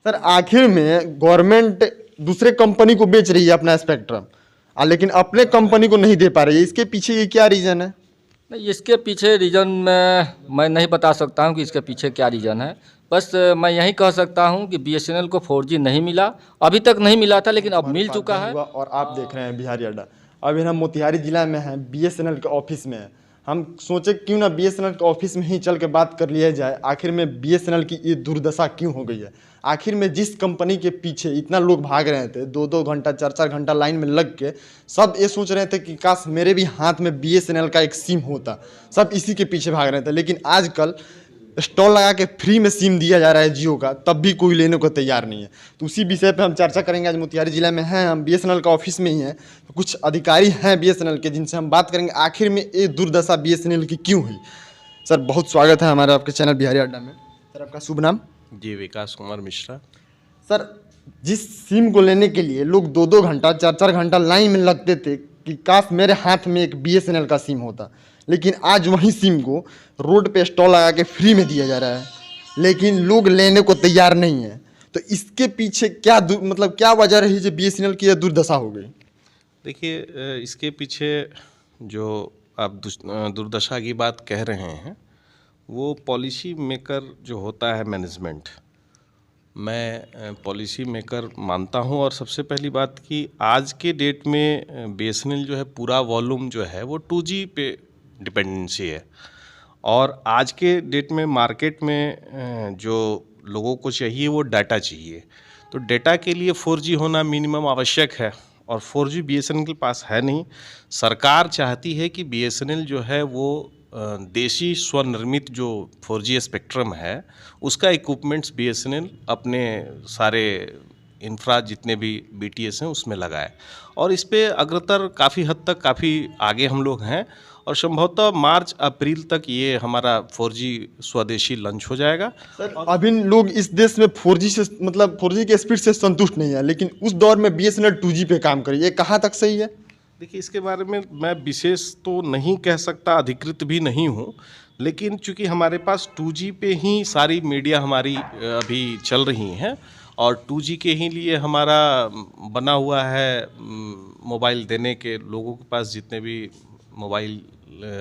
Sir आखिर में government दूसरे कंपनी को बेच रही है अपना स्पेक्ट्रम, लेकिन अपने कंपनी को नहीं दे पा रही है। इसके पीछे ये क्या रीज़न है? नहीं, इसके पीछे रीज़न मैं नहीं बता सकता हूं कि इसके पीछे क्या रीज़न है। बस मैं यही कह सकता हूं कि बीएसएनएल को 4G नहीं मिला, अभी तक नहीं मिला था, लेकिन अब मिल चुका है। और आप देख रहे हैं बिहारी अड्डा। अभी हम मोतिहारी जिला में हैं, बीएसएनएल के ऑफिस में हैं। हम सोचे क्यों ना बीएसएनएल के ऑफिस में ही चल के बात कर लिया जाए, आखिर में बीएसएनएल की ये दुर्दशा क्यों हो गई है। आखिर में जिस कंपनी के पीछे इतना लोग भाग रहे थे, 2-2 घंटा 4-4 घंटा लाइन में लग के, सब ये सोच रहे थे कि काश मेरे भी हाथ में बीएसएनएल का एक सिम होता, सब इसी के पीछे भाग रहे थे। लेकिन आजकल स्टॉल लगा के फ्री में सिम दिया जा रहा है जियो का, तब भी कोई लेने को तैयार नहीं है। तो उसी विषय पे हम चर्चा करेंगे। आज मोतिहारी जिला में हैं, हम बीएसएनएल का ऑफिस में ही हैं, तो कुछ अधिकारी हैं बीएसएनएल के जिनसे हम बात करेंगे आखिर में ये दुर्दशा बीएसएनएल की क्यों हुई। सर बहुत स्वागत है हमारे आपके चैनल बिहारी अड्डा में। सर आपका शुभ नाम? जी, विकास कुमार मिश्रा। सर जिस सिम को लेने के लिए लोग 2-2 घंटा 4-4 घंटा लाइन में लगते थे कि काश मेरे हाथ में एक बीएसएनएल का सिम होता, लेकिन आज वही सिम को रोड पे स्टॉल लगा के फ्री में दिया जा रहा है, लेकिन लोग लेने को तैयार नहीं है। तो इसके पीछे क्या मतलब क्या वजह रही जो बीएसएनएल की यह दुर्दशा हो गई? देखिए, इसके पीछे जो आप दुर्दशा की बात कह रहे हैं, वो पॉलिसी मेकर जो होता है मैनेजमेंट, मैं पॉलिसी मेकर मानता हूं। और सबसे पहली बात कि आज के डेट में बीएसएनएल जो है पूरा वॉल्यूम जो है वो 2G पे डिपेंडेंसी है। और आज के डेट में मार्केट में जो लोगों को चाहिए वो डाटा चाहिए, तो डाटा के लिए 4G होना मिनिमम आवश्यक है, और 4G बीएसएनएल के पास है नहीं। सरकार चाहती है कि बीएसएनएल जो है वो देशी स्वनिर्मित जो 4G स्पेक्ट्रम है उसका इक्विपमेंट्स बीएसएनएल अपने सारे इंफ्रा जितने भी बीटीएस हैं उसमें लगाए, और इस पे अग्रतर काफ़ी हद तक काफ़ी आगे हम लोग हैं, और संभवतः मार्च अप्रैल तक ये हमारा 4G स्वदेशी लॉन्च हो जाएगा। सर अभी लोग इस देश में 4G से मतलब 4G के स्पीड से संतुष्ट नहीं है, लेकिन उस दौर में बीएसएनएल 2G पे काम करे, ये कहाँ तक सही है? देखिए, इसके बारे में मैं विशेष तो नहीं कह सकता, अधिकृत भी नहीं हूँ, लेकिन चूंकि हमारे पास 2G पे ही सारी मीडिया हमारी अभी चल रही हैं, और 2G के ही लिए हमारा बना हुआ है मोबाइल देने के, लोगों के पास जितने भी मोबाइल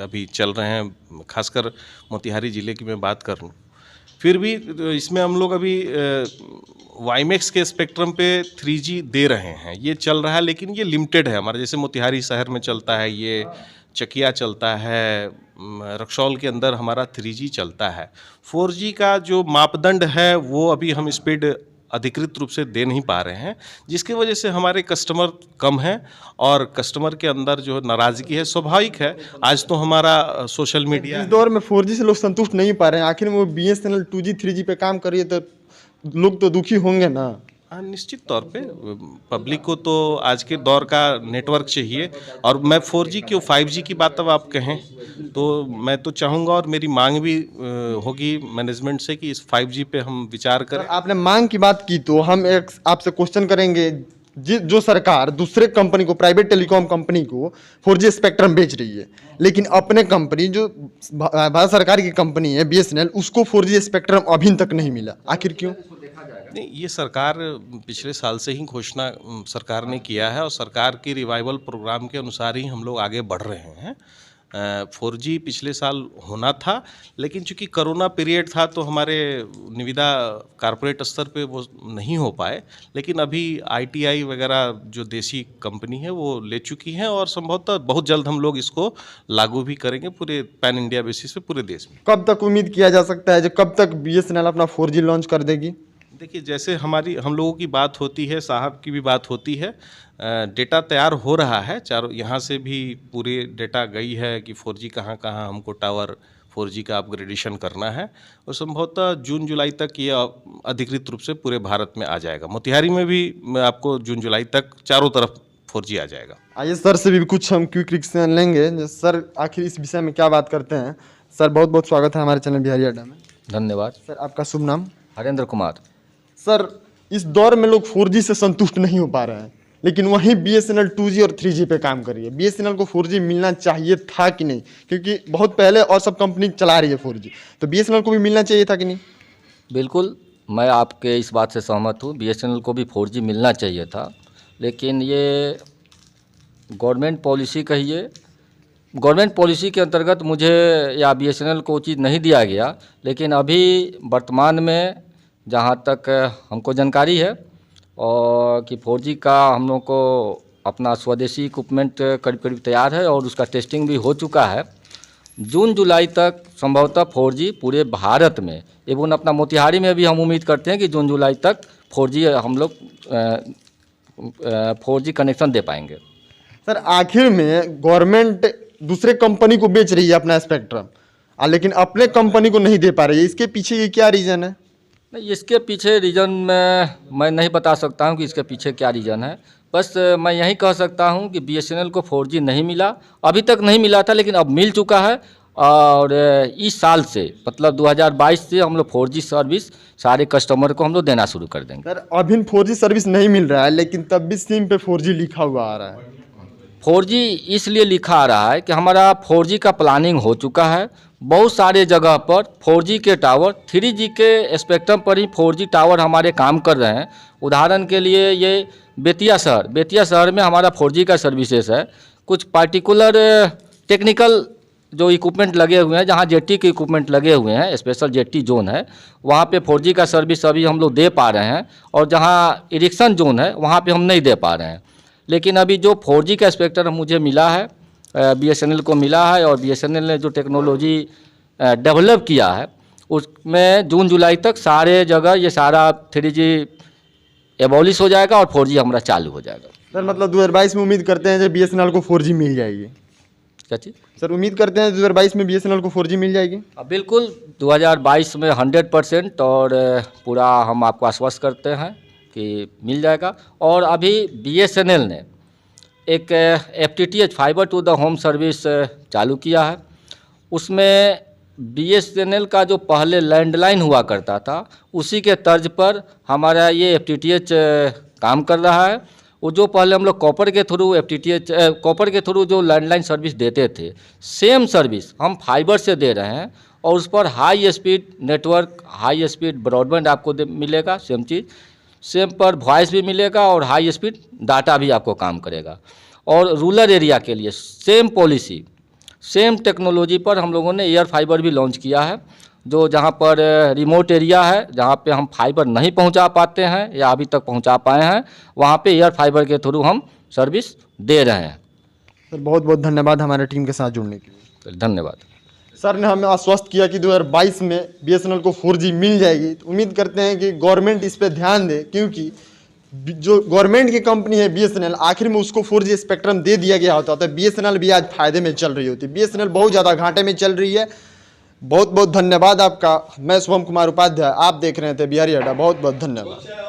अभी चल रहे हैं, खासकर मोतिहारी ज़िले की मैं बात कर लूँ, फिर भी इसमें हम लोग अभी वाईमैक्स के स्पेक्ट्रम पे 3G दे रहे हैं, ये चल रहा है, लेकिन ये लिमिटेड है। हमारे जैसे मोतिहारी शहर में चलता है, ये चकिया चलता है, रक्सौल के अंदर हमारा 3G चलता है। 4G का जो मापदंड है वो अभी हम स्पीड अधिकृत रूप से दे नहीं पा रहे हैं, जिसकी वजह से हमारे कस्टमर कम हैं, और कस्टमर के अंदर जो नाराज़गी है स्वाभाविक है। आज तो हमारा सोशल मीडिया, इस दौर में 4G से लोग संतुष्ट नहीं पा रहे हैं, आखिर में वो बीएसएनएल 2G 3G पे काम करिए तो लोग तो दुखी होंगे ना। हाँ, निश्चित तौर पे पब्लिक को तो आज के दौर का नेटवर्क चाहिए। और मैं 4G क्यों 5G की बात अब आप कहें तो मैं तो चाहूँगा, और मेरी मांग भी होगी मैनेजमेंट से कि इस 5G पे हम विचार करें। आपने मांग की बात की तो हम एक आपसे क्वेश्चन करेंगे, जो सरकार दूसरे कंपनी को, प्राइवेट टेलीकॉम कंपनी को 4G स्पेक्ट्रम बेच रही है, लेकिन अपने कंपनी जो भारत सरकार की कंपनी है बीएसएनएल, उसको 4G स्पेक्ट्रम अभी तक नहीं मिला, आखिर क्यों? नहीं, ये सरकार पिछले साल से ही घोषणा सरकार ने किया है, और सरकार की रिवाइवल प्रोग्राम के अनुसार ही हम लोग आगे बढ़ रहे हैं। 4G पिछले साल होना था, लेकिन चूंकि कोरोना पीरियड था तो हमारे निविदा कॉरपोरेट स्तर पे वो नहीं हो पाए, लेकिन अभी ITI वगैरह जो देसी कंपनी है वो ले चुकी हैं, और संभवतः बहुत जल्द हम लोग इसको लागू भी करेंगे पूरे पैन इंडिया बेसिस पे पूरे देश में। कब तक उम्मीद किया जा सकता है, जो कब तक बीएसएनएल अपना 4G लॉन्च कर देगी? देखिए, जैसे हम लोगों की बात होती है, साहब की भी बात होती है, डेटा तैयार हो रहा है चारों, यहाँ से भी पूरे डेटा गई है कि 4G कहाँ कहाँ हमको टावर 4G का अपग्रेडेशन करना है, और संभवतः जून जुलाई तक ये अधिकृत रूप से पूरे भारत में आ जाएगा। मोतिहारी में भी आपको जून जुलाई तक चारों तरफ 4G आ जाएगा। आइए सर से भी कुछ हम क्विक रिएक्शन लेंगे। सर आखिर इस विषय में क्या बात करते हैं? सर बहुत बहुत स्वागत है हमारे चैनल बिहारी अड्डा में। धन्यवाद। सर आपका शुभ नाम? हरेंद्र कुमार। सर इस दौर में लोग 4G से संतुष्ट नहीं हो पा रहे हैं, लेकिन वहीं बीएसएनएल 2G और 3G पे काम कर रही है। बीएसएनएल को 4G मिलना चाहिए था कि नहीं? क्योंकि बहुत पहले और सब कंपनी चला रही है 4G, तो बीएसएनएल को भी मिलना चाहिए था कि नहीं? बिल्कुल, मैं आपके इस बात से सहमत हूँ, बीएसएनएल को भी 4G मिलना चाहिए था, लेकिन ये गवर्नमेंट पॉलिसी कहिए, गवर्नमेंट पॉलिसी के अंतर्गत मुझे या बीएसएनएल को चीज़ नहीं दिया गया। लेकिन अभी वर्तमान में जहाँ तक हमको जानकारी है और कि 4G का हम लोग को अपना स्वदेशी इक्विपमेंट करीब करीब तैयार है और उसका टेस्टिंग भी हो चुका है। जून जुलाई तक संभवतः 4G पूरे भारत में, एवं अपना मोतिहारी में भी हम उम्मीद करते हैं कि जून जुलाई तक 4G हम लोग 4G कनेक्शन दे पाएंगे। सर आखिर में गवर्नमेंट दूसरे कंपनी को बेच रही है अपना स्पेक्ट्रम, लेकिन अपने कंपनी को नहीं दे पा रही है, इसके पीछे ये क्या रीज़न है? नहीं, इसके पीछे रीज़न मैं नहीं बता सकता हूं कि इसके पीछे क्या रीज़न है। बस मैं यही कह सकता हूं कि बीएसएनएल को 4G नहीं मिला, अभी तक नहीं मिला था, लेकिन अब मिल चुका है। और इस साल से मतलब 2022 से हम लोग 4G सर्विस सारे कस्टमर को हम लोग देना शुरू कर देंगे। सर अभी 4G सर्विस नहीं मिल रहा है, लेकिन तब भी सिम पे 4G लिखा हुआ आ रहा है। 4G इसलिए लिखा आ रहा है कि हमारा 4G का प्लानिंग हो चुका है। बहुत सारे जगह पर 4G के टावर 3G के स्पेक्ट्रम पर ही 4G टावर हमारे काम कर रहे हैं। उदाहरण के लिए ये बेतिया शहर में हमारा 4G का सर्विसेज है। कुछ पार्टिकुलर टेक्निकल जो इक्विपमेंट लगे हुए हैं, जहाँ जेटी के इक्विपमेंट लगे हुए हैं, स्पेशल जेटी जोन है, वहाँ पे 4G का सर्विस अभी हम लोग दे पा रहे हैं। और जहाँ इरिक्शन जोन है वहाँ पे हम नहीं दे पा रहे हैं। लेकिन अभी जो 4G का स्पेक्ट्रम मुझे मिला है, बीएसएनएल को मिला है, और बीएसएनएल ने जो टेक्नोलॉजी डेवलप किया है उसमें जून जुलाई तक सारे जगह ये सारा 3G एबॉलिश हो जाएगा और 4G हमारा चालू हो जाएगा। सर मतलब 2022 में उम्मीद करते हैं जब बीएसएनएल को 4G मिल जाएगी। क्या चीज़? सर उम्मीद करते हैं 2022 में बीएसएनएल को 4G मिल जाएगी। बिल्कुल 2022 में 100% और पूरा हम आपको आश्वस्त करते हैं कि मिल जाएगा। और अभी बीएसएनएल ने एक FTTH fibre to the home service चालू किया है। उसमें बीएसएनएल का जो पहले लैंडलाइन हुआ करता था उसी के तर्ज पर हमारा ये FTTH काम कर रहा है। वो जो पहले हम लोग कॉपर के थ्रू जो लैंडलाइन सर्विस देते थे, सेम सर्विस हम फाइबर से दे रहे हैं। और उस पर high speed network, high speed broadband आपको मिलेगा, सेम चीज़, सेम पर वॉइस भी मिलेगा और हाई स्पीड डाटा भी आपको काम करेगा। और रूरल एरिया के लिए सेम पॉलिसी, सेम टेक्नोलॉजी पर हम लोगों ने एयर फाइबर भी लॉन्च किया है। जो जहाँ पर रिमोट एरिया है, जहाँ पे हम फाइबर नहीं पहुँचा पाते हैं या अभी तक पहुँचा पाए हैं, वहाँ पे एयर फाइबर के थ्रू हम सर्विस दे रहे हैं। सर बहुत बहुत धन्यवाद हमारे टीम के साथ जुड़ने के लिए। धन्यवाद। सर ने हमें आश्वस्त किया कि 2022 में बीएसएनएल को 4G मिल जाएगी। तो उम्मीद करते हैं कि गवर्नमेंट इस पर ध्यान दे, क्योंकि जो गवर्नमेंट की कंपनी है बीएसएनएल, आखिर में उसको 4G स्पेक्ट्रम दे दिया गया होता तो बीएसएनएल भी आज फायदे में चल रही होती। बीएसएनएल बहुत ज़्यादा घाटे में चल रही है। बहुत बहुत धन्यवाद आपका। मैं शुभम कुमार उपाध्याय, आप देख रहे थे बिहारी अड्डा। बहुत बहुत धन्यवाद।